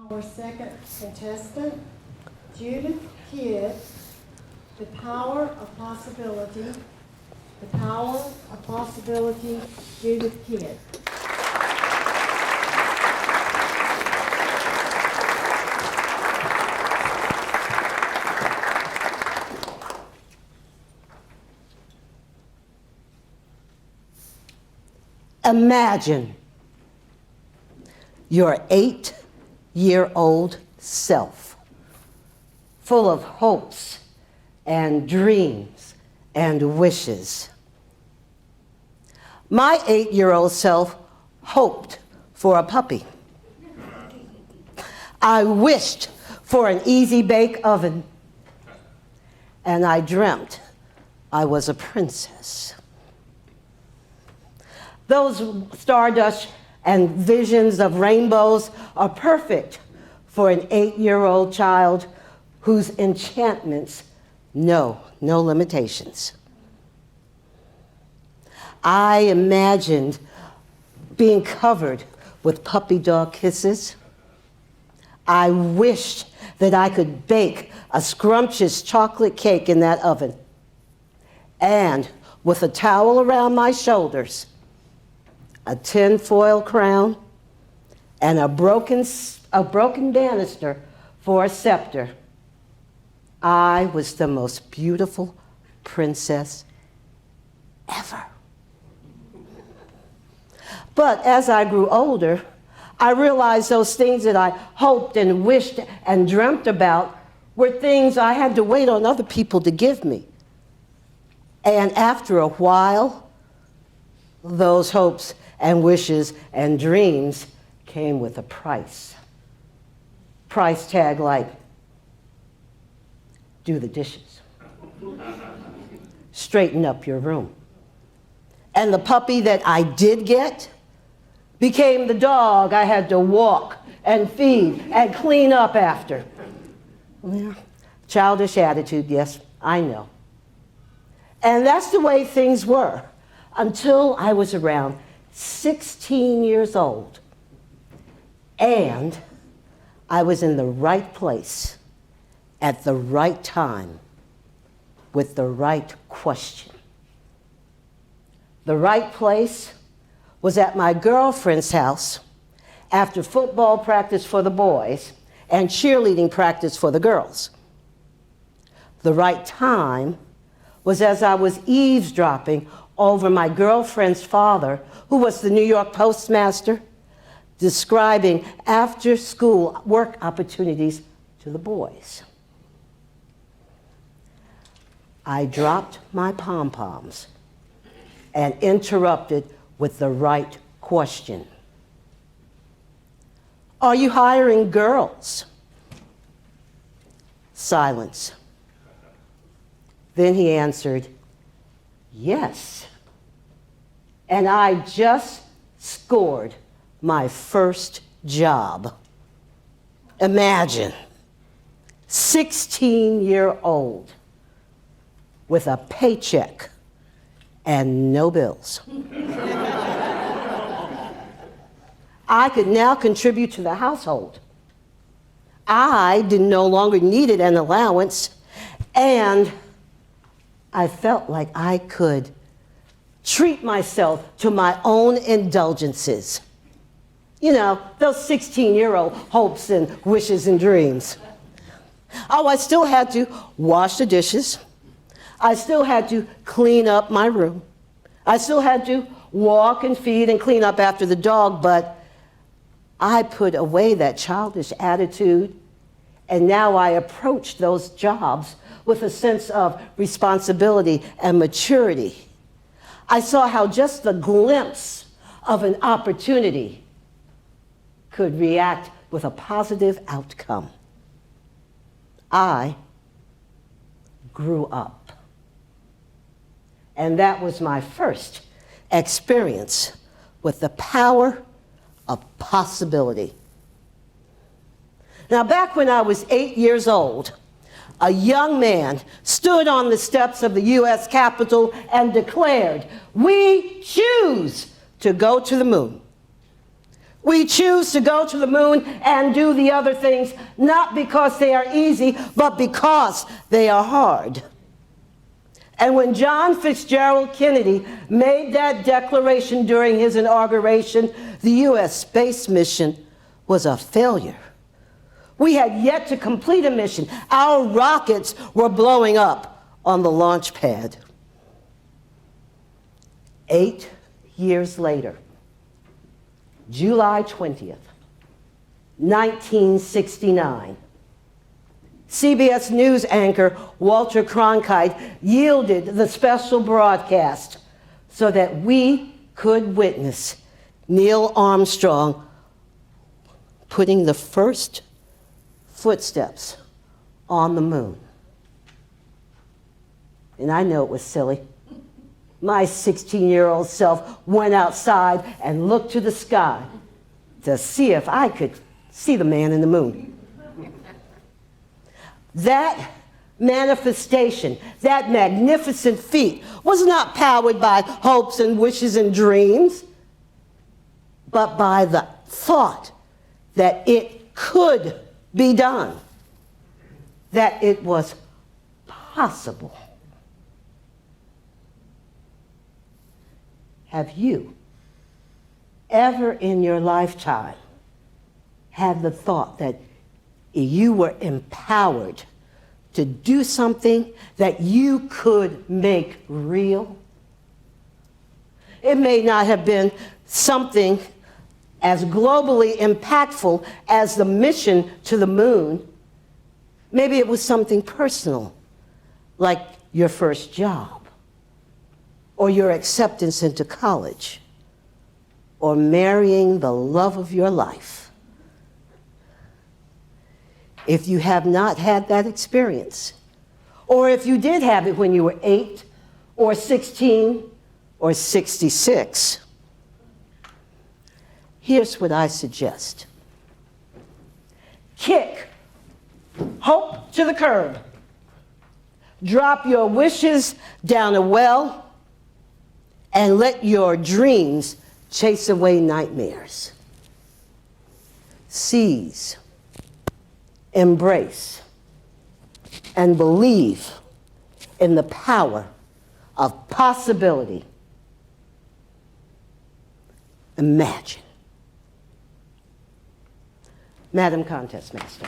Our second contestant, Judith Kidd, The Power of Possibility. The Power of Possibility, Judith Kidd. Imagine your 8-year-old self, full of hopes and dreams and wishes. My 8-year-old self hoped for a puppy. I wished for an easy bake oven, and I dreamt I was a princess. Those stardust and visions of rainbows are perfect for an 8-year-old child whose enchantments know no limitations. I imagined being covered with puppy dog kisses. I wished that I could bake a scrumptious chocolate cake in that oven. And with a towel around my shoulders, a tin-foil crown, and a broken banister for a scepter, I was the most beautiful princess ever. But as I grew older, I realized those things that I hoped and wished and dreamt about were things I had to wait on other people to give me. And after a while, those hopes and wishes and dreams came with a price. Price tag like, do the dishes, straighten up your room. And the puppy that I did get became the dog I had to walk and feed and clean up after. Yeah. Childish attitude, yes, I know. And that's the way things were until I was around 16 years old, and I was in the right place at the right time with the right question. The right place was at my girlfriend's house after football practice for the boys and cheerleading practice for the girls. The right time was as I was eavesdropping over my girlfriend's father, who was the New York postmaster, describing after-school work opportunities to the boys. I dropped my pom-poms and interrupted with the right question. Are you hiring girls? Silence. Then he answered, yes. And I just scored my first job. Imagine, 16-year-old with a paycheck and no bills. I could now contribute to the household. I no longer needed an allowance, and I felt like I could treat myself to my own indulgences. You know, those 16-year-old hopes and wishes and dreams. Oh, I still had to wash the dishes. I still had to clean up my room. I still had to walk and feed and clean up after the dog, but I put away that childish attitude, and now I approach those jobs with a sense of responsibility and maturity. I saw how just the glimpse of an opportunity could react with a positive outcome. I grew up. And that was my first experience with the power of possibility. Now, back when I was 8 years old, a young man stood on the steps of the U.S. Capitol and declared, "We choose to go to the moon." We choose to go to the moon and do the other things, not because they are easy, but because they are hard. And when John Fitzgerald Kennedy made that declaration during his inauguration, the U.S. space mission was a failure. We had yet to complete a mission. Our rockets were blowing up on the launch pad. 8 years later, July 20th, 1969, CBS News anchor Walter Cronkite yielded the special broadcast so that we could witness Neil Armstrong putting the first footsteps on the moon. And I know it was silly. My 16-year-old self went outside and looked to the sky to see if I could see the man in the moon. That manifestation, that magnificent feat, was not powered by hopes and wishes and dreams, but by the thought that it could be done, that it was possible. Have you ever in your lifetime had the thought that you were empowered to do something that you could make real? It may not have been something as globally impactful as the mission to the moon. Maybe it was something personal, like your first job, or your acceptance into college, or marrying the love of your life. If you have not had that experience, or if you did have it when you were 8 or 16 or 66, here's what I suggest. Kick hope to the curb. Drop your wishes down a well and let your dreams chase away nightmares. Seize, embrace, and believe in the power of possibility. Imagine. Madam Contest Master.